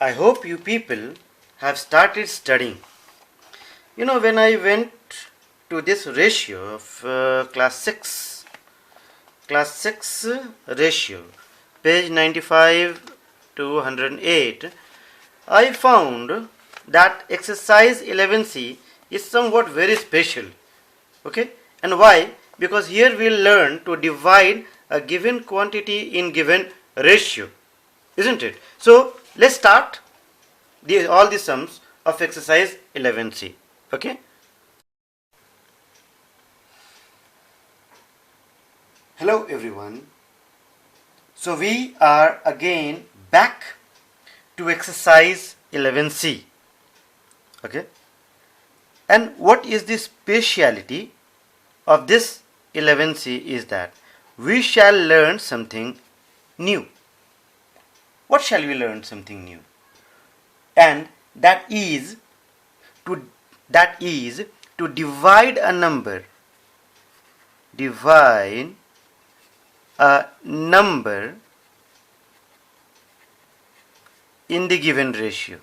I hope you people have started studying. When I went to this ratio of class 6 ratio, page 95 to 108, I found that exercise 11C is somewhat very special. Okay? And why? Because here we'll learn to divide a given quantity in given ratio. Isn't it? So let's start all the sums of exercise 11C. Okay? Hello everyone. So we are again back to exercise 11C. Okay? And what is the speciality of this 11C is that we shall learn something new. What shall we learn? Something new. And that is to divide a number. Divide a number in the given ratio.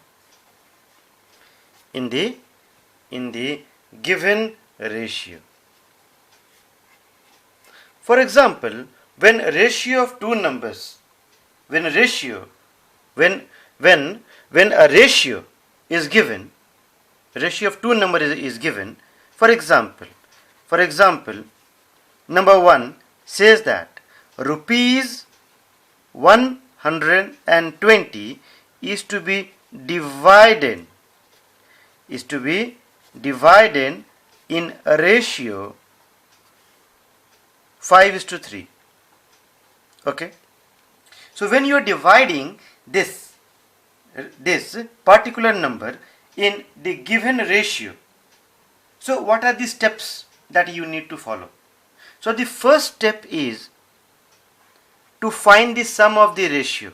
In the given ratio. For example, when a ratio of two numbers, when a ratio is given, ratio of two numbers is given. For example, number 1 says that rupees 120 is to be divided in a ratio 5:3. Okay? So when you are dividing this particular number in the given ratio, so what are the steps that you need to follow? So the first step is to find the sum of the ratio.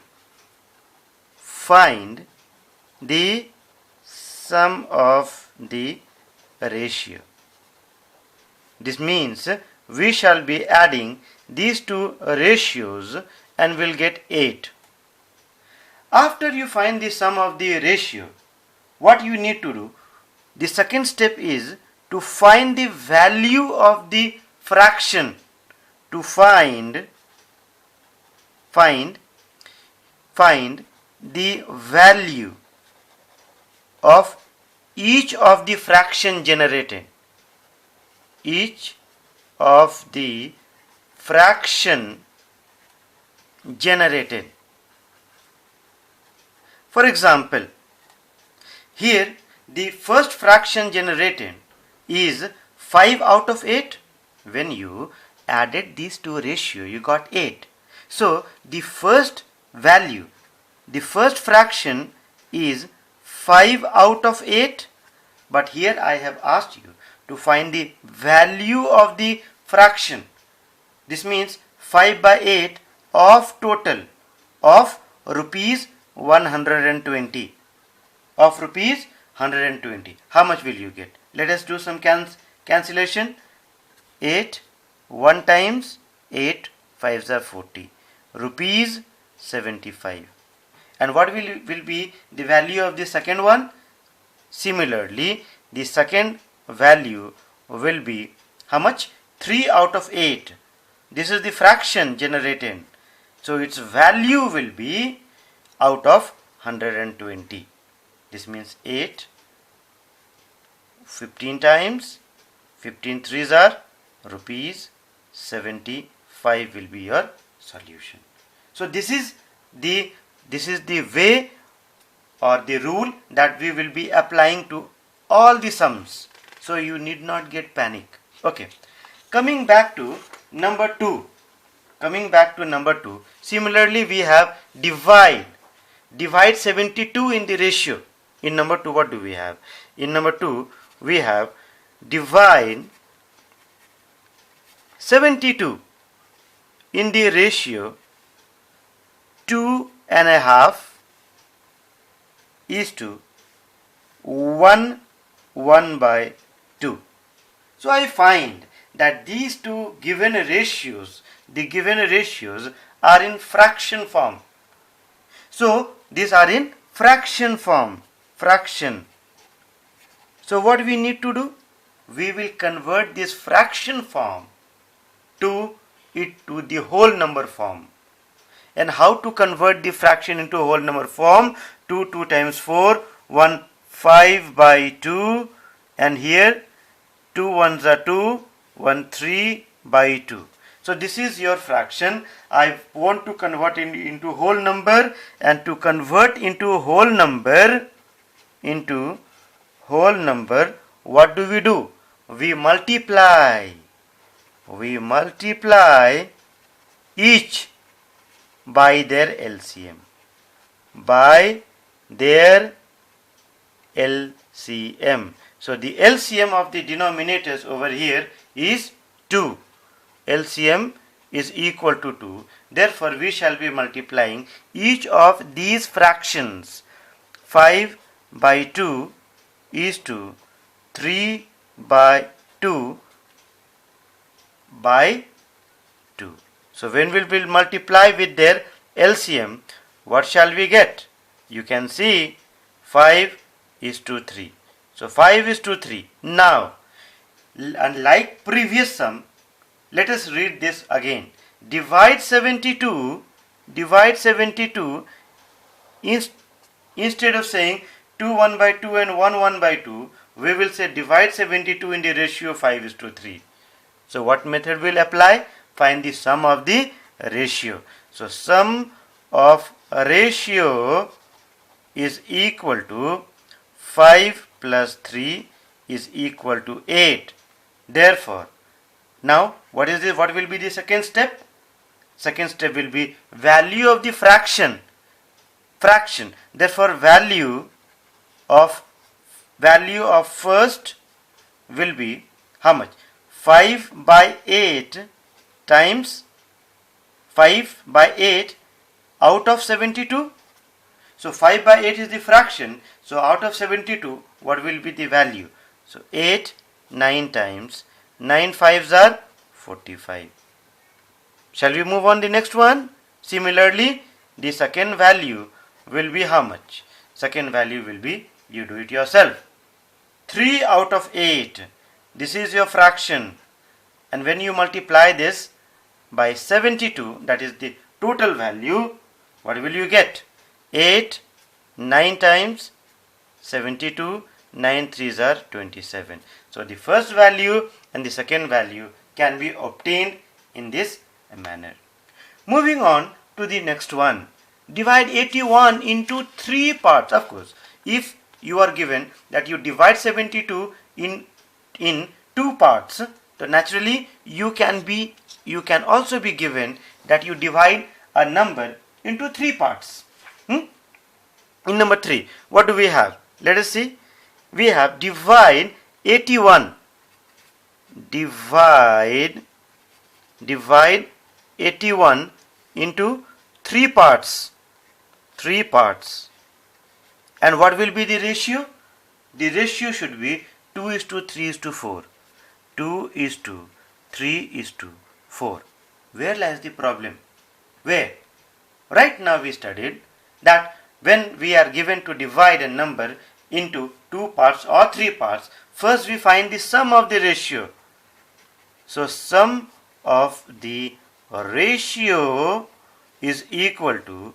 Find the sum of the ratio. This means we shall be adding these two ratios and we'll get 8. After you find the sum of the ratio, what you need to do? The second step is to find the value of the fraction. To find the value of each of the fraction generated. Each of the fraction generated. For example, here the first fraction generated is 5 out of 8. When you added these two ratios, you got 8. So the first value, the first fraction is 5 out of 8. But here I have asked you to find the value of the fraction. This means 5 by 8 of total of rupees 120. Of rupees 120. How much will you get? Let us do some cancellation. 8 1 times 8 5s are 40. Rupees 75. And what will be the value of the second one? Similarly, the second value will be how much? 3 out of 8. This is the fraction generated. So its value will be out of 120. This means 8. 15 times 15 3s are rupees 75 will be your solution. So this is the way or the rule that we will be applying to all the sums. So you need not get panic. Okay. Coming back to number 2. Similarly, we have divide 72 in the ratio. In number 2, what do we have? In number 2, we have divide 72 in the ratio 2.5 is to 1 by 2. So I find that these two given ratios, are in fraction form. So these are in fraction form, fraction. So what we need to do? We will convert this fraction form to the whole number form. And how to convert the fraction into whole number form? 2 times 4, 1 5 by 2, and here 2 ones are 2, 1 3 by 2. So this is your fraction. I want to convert it into whole number, and to convert into whole number, what do? We multiply. We multiply each by their LCM. By their LCM. So the LCM of the denominators over here is 2. LCM is equal to 2. Therefore, we shall be multiplying each of these fractions. 5 by 2 is 2. 3 by 2 by 2. So when we will multiply with their LCM, what shall we get? You can see 5 is to 3. So 5 is to 3. Now, unlike previous sum, let us read this again. Divide 72 instead of saying 2 1 by 2 and 1 1 by 2, we will say divide 72 in the ratio 5 is to 3. So what method will apply? Find the sum of the ratio. So sum of a ratio is equal to 5 plus 3 is equal to 8. Therefore, now what will be the second step? Second step will be value of the fraction. Therefore, value of first will be how much? 5 by 8 times 5 by 8 out of 72. So 5 by 8 is the fraction. So out of 72, what will be the value? So 8 9 times 9 5s are 45. Shall we move on the next one? Similarly, the second value will be how much? Second value will be, you do it yourself. 3 out of 8. This is your fraction. And when you multiply this by 72, that is the total value, what will you get? 8 9 times 72, 9 3s are 27. So the first value and the second value can be obtained in this manner. Moving on to the next one. Divide 81 into 3 parts. Of course, if you are given that you divide 72 in 2 parts, so naturally you can also be given that you divide a number into 3 parts. In number 3, what do we have? Let us see. We have divide 81. Divide 81 into 3 parts. 3 parts. And what will be the ratio? The ratio should be 2 is to 3 is to 4. 2 is to 3 is to 4. Where lies the problem? Where? Right now we studied that when we are given to divide a number into 2 parts or 3 parts, first we find the sum of the ratio. So sum of the ratio is equal to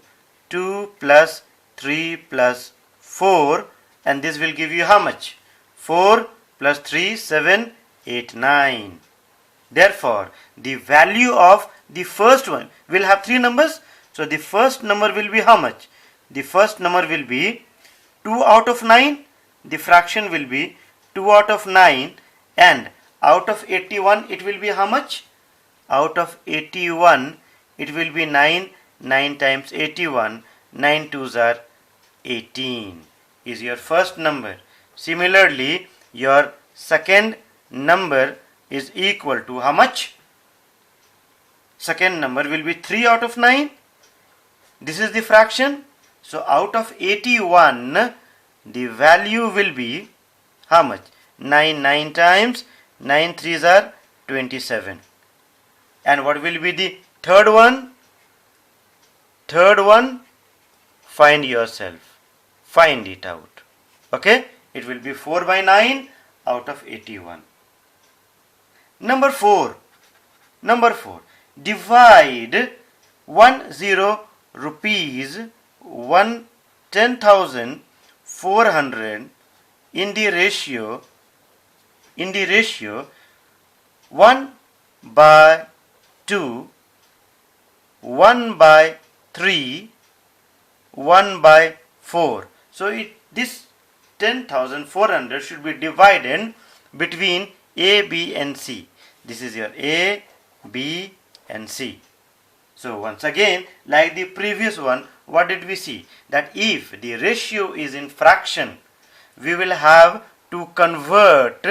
2 plus 3 plus 4, and this will give you how much? 4 plus 3, 7, 8, 9. Therefore, the value of the first one will have 3 numbers. So the first number will be how much? The first number will be 2 out of 9. The fraction will be 2 out of 9, and out of 81 it will be how much? Out of 81 it will be 9. 9 times 81, 9 2s are 18 is your first number. Similarly, your second number is equal to how much? Second number will be 3 out of 9. This is the fraction. So out of 81, the value will be how much? 9 9 times 9 3s are 27. And what will be the third one? Third one, find yourself. find it out. Okay, it will be 4 by 9 out of 81. Number 4. Divide 10 rupees 10,400 in the ratio 1 by 2, 1 by 3, 1 by 4. So this 10,400 should be divided between A, B and C. This is your A, B and C. So once again, like the previous one, what did we see? That if the ratio is in fraction, we will have to convert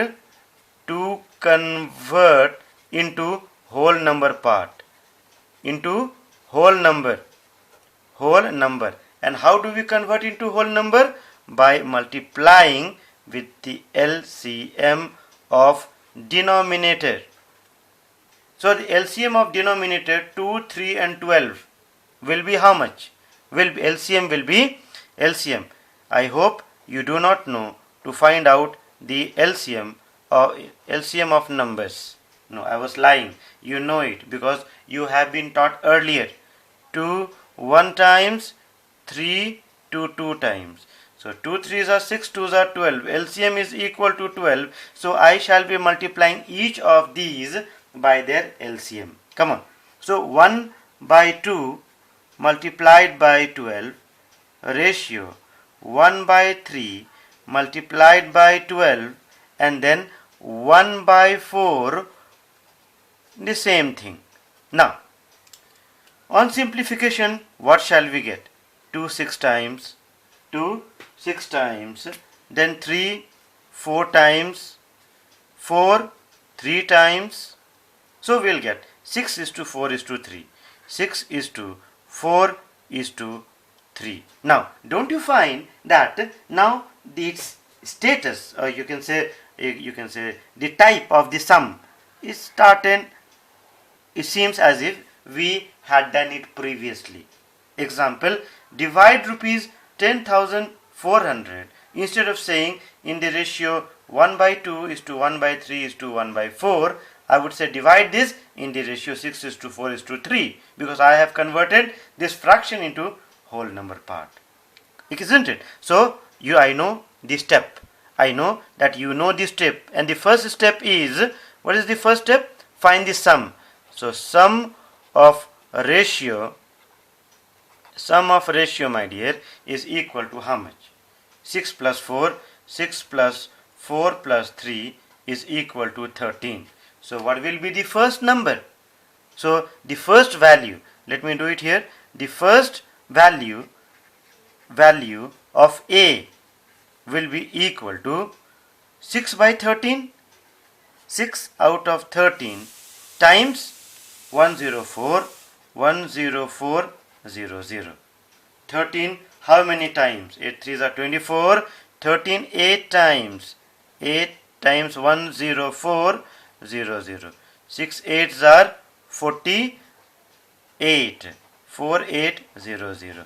into whole number part, into whole number. And how do we convert into whole number? By multiplying with the LCM of denominator. So the LCM of denominator 2, 3 and 12 will be how much? LCM will be LCM. I hope you do not know to find out the LCM of numbers. No, I was lying. You know it because you have been taught earlier. 2 1 times, 3 2 2 times. So 2 3s are 6, 2s are 12. LCM is equal to 12. So I shall be multiplying each of these by their LCM. Come on. So 1 by 2 multiplied by 12 ratio 1 by 3 multiplied by 12 and then 1 by 4, the same thing. Now on simplification, what shall we get? 2 6 times, then 3 4 times, 4 3 times. So we'll get 6 is to 4 is to 3. 6 is to 4 is to 3. Now, don't you find that now its status, or you can say the type of the sum is started. It seems as if we had done it previously. Example, divide rupees 10,400. Instead of saying in the ratio 1 by 2 is to 1 by 3 is to 1 by 4, I would say divide this in the ratio 6 is to 4 is to 3, because I have converted this fraction into whole number part. Isn't it? So I know the step. I know that you know the step, and the first step is, what is the first step? Find the sum. So sum of ratio, my dear, is equal to how much? 6 plus 4, 6 plus 4 plus 3 is equal to 13. So what will be the first number? So the first value, let me do it here. The first value of A will be equal to 6 by 13, 6 out of 13 times 104, 10400. 13 how many times? 8 3s are 24. 13 8 times. 8 times 10400. 6 8s are 48. 4800.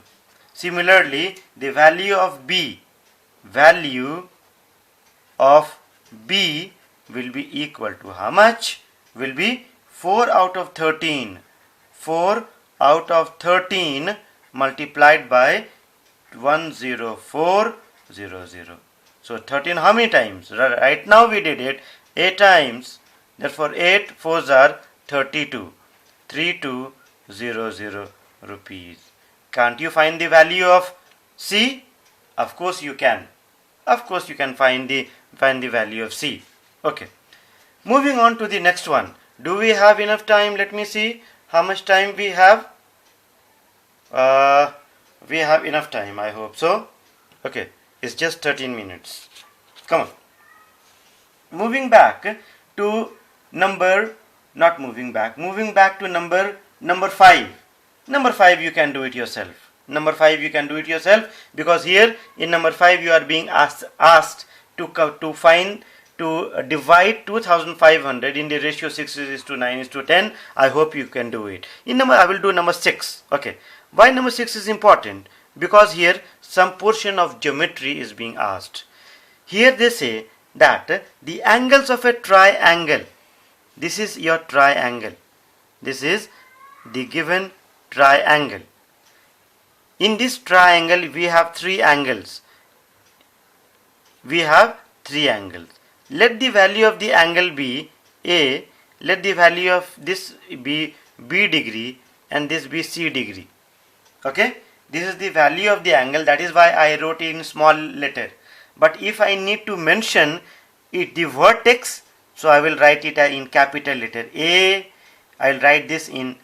Similarly, the value of B will be equal to how much? Will be 4 out of 13. 4 out of 13 multiplied by 10400. So 13 how many times? Right now we did it 8 times. Therefore 8 4s are 32. 3200 rupees. Can't you find the value of C? Of course you can. Of course you can find the value of C. Okay. Moving on to the next one. Do we have enough time? Let me see how much time we have. We have enough time, I hope so. Okay, it's just 13 minutes. Come on. Moving back to number number 5. Number 5 you can do it yourself. Because here in number 5 you are being asked to divide 2500 in the ratio 6 is to 9 is to 10. I hope you can do it. I will do number 6. Okay. Why number 6 is important? because here some portion of geometry is being asked. Here they say that the angles of a triangle, this is your triangle, this is the given triangle. In this triangle we have three angles. Let the value of the angle be A, let the value of this be B degree and this be C degree. Okay, this is the value of the angle, that is why I wrote in small letter. But if I need to mention it, the vertex, so I will write it in capital letter A, I will write this in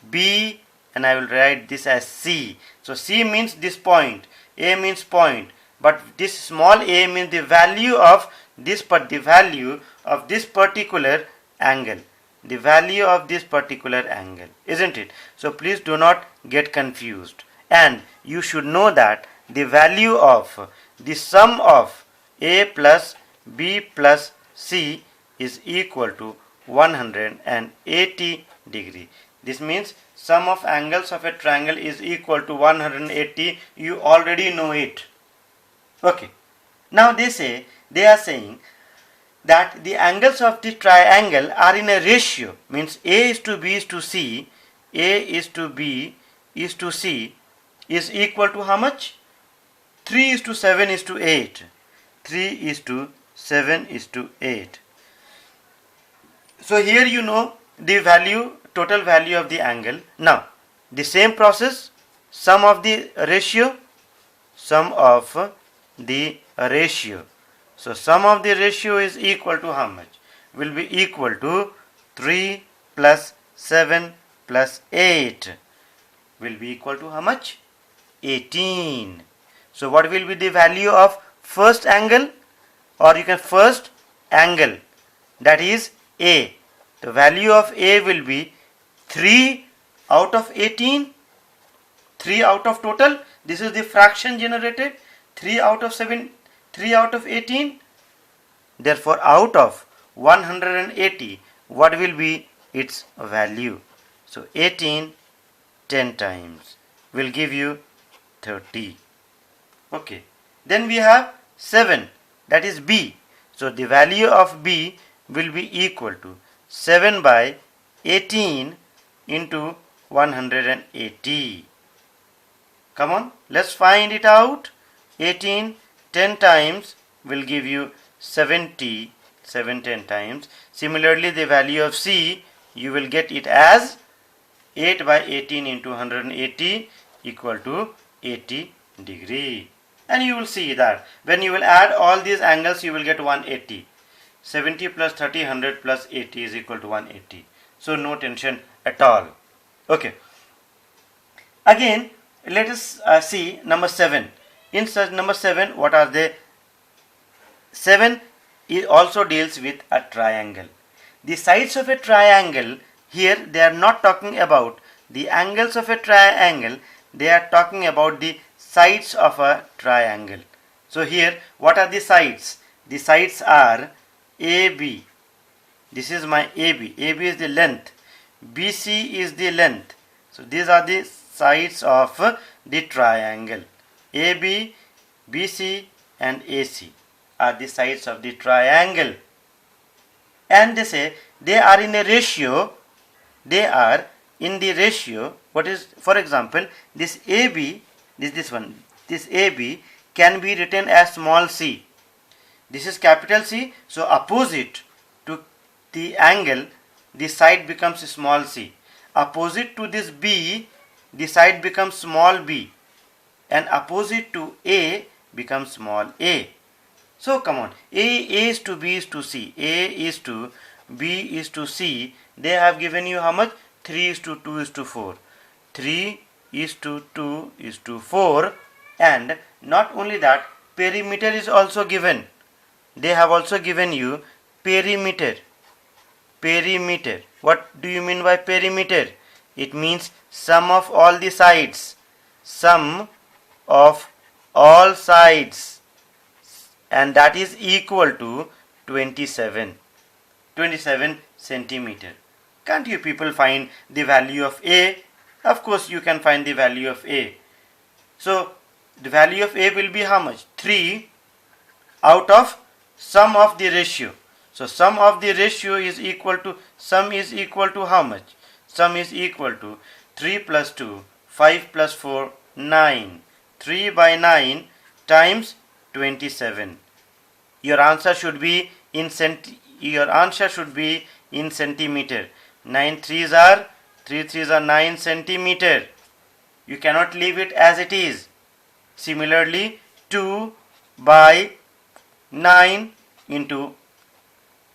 B, and I will write this as C. So C means this point, A means point, but this small a means the value of this particular angle, isn't it? So please do not get confused, and you should know that the value of the sum of A plus B plus C is equal to 180 degree. This means sum of angles of a triangle is equal to 180. You already know it. Okay. Now they are saying that the angles of the triangle are in a ratio, means A is to B is to C, A is to B is to C is equal to how much? 3 is to 7 is to 8. 3 is to 7 is to 8. So here you know the value, total value of the angle. Now the same process, sum of the ratio. So sum of the ratio is equal to how much? Will be equal to 3 plus 7 plus 8 will be equal to how much? 18. So what will be the value of first angle, or you can first angle, that is A. The value of A will be 3 out of 18, 3 out of total. This is the fraction generated, 3 out of 7, 3 out of 18. Therefore out of 180, what will be its value? So 18 10 times will give you 30. Okay. Then we have 7, that is B. So the value of B will be equal to 7 by 18 into 180. Come on, let's find it out. 18 10 times will give you 70, 7 10 times. Similarly, the value of C, you will get it as 8 by 18 into 180 equal to 80 degree. And you will see that when you will add all these angles, you will get 180. 70 plus 30, 100 plus 80 is equal to 180. So no tension at all. Okay. Again, let us see number 7. In such number 7, what are they? 7 also deals with a triangle. The sides of a triangle, here they are not talking about the angles of a triangle, they are talking about the sides of a triangle. So here, what are the sides? The sides are AB. This is my AB. AB is the length. BC is the length. So these are the sides of the triangle. AB, BC and AC are the sides of the triangle. And they say they are in a ratio. They are in the ratio. What is, for example, this AB, this AB can be written as small c. This is capital C. So opposite to the angle, the side becomes small c. Opposite to this B, the side becomes small b. And opposite to A becomes small a. So come on, A is to B is to C, A is to B is to C. They have given you how much? 3 is to 2 is to 4. 3 is to 2 is to 4. And not only that, perimeter is also given. They have also given you perimeter. Perimeter. What do you mean by perimeter? It means sum of all the sides. Sum of all sides. And that is equal to 27 centimeter. Can't you people find the value of A? Of course you can find the value of A. So the value of A will be how much? 3 out of sum of the ratio. So sum of the ratio is equal to, sum is equal to how much? Sum is equal to 3 plus 2, 5 plus 4, 9. 3 by 9 times 27. Your answer should be in centimeter. 9 threes are 9 centimeter. You cannot leave it as it is. Similarly, 2 by 9 into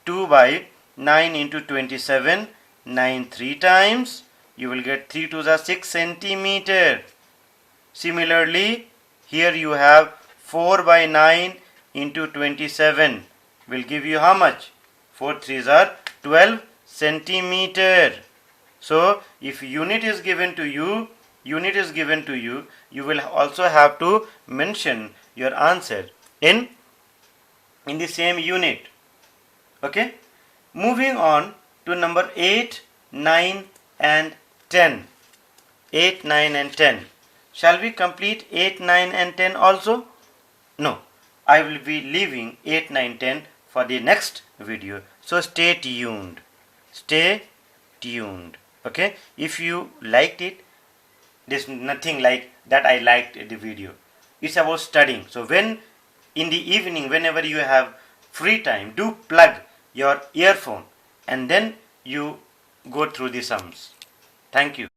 27, 9 3 times, you will get 3 to the 6 centimeter. Similarly, here you have 4 by 9 into 27 will give you how much? 4 3s are 12 centimeter. So if unit is given to you, you will also have to mention your answer in the same unit. Okay, moving on to number 8, 9 and 10. 8, 9 and 10. Shall we complete 8, 9 and 10 also? No, I will be leaving 8, 9, 10 for the next video. So stay tuned. Okay, if you liked it, there's nothing like that I liked the video. It's about studying. So when in the evening, whenever you have free time, do plug your earphone and then you go through the sums. Thank you.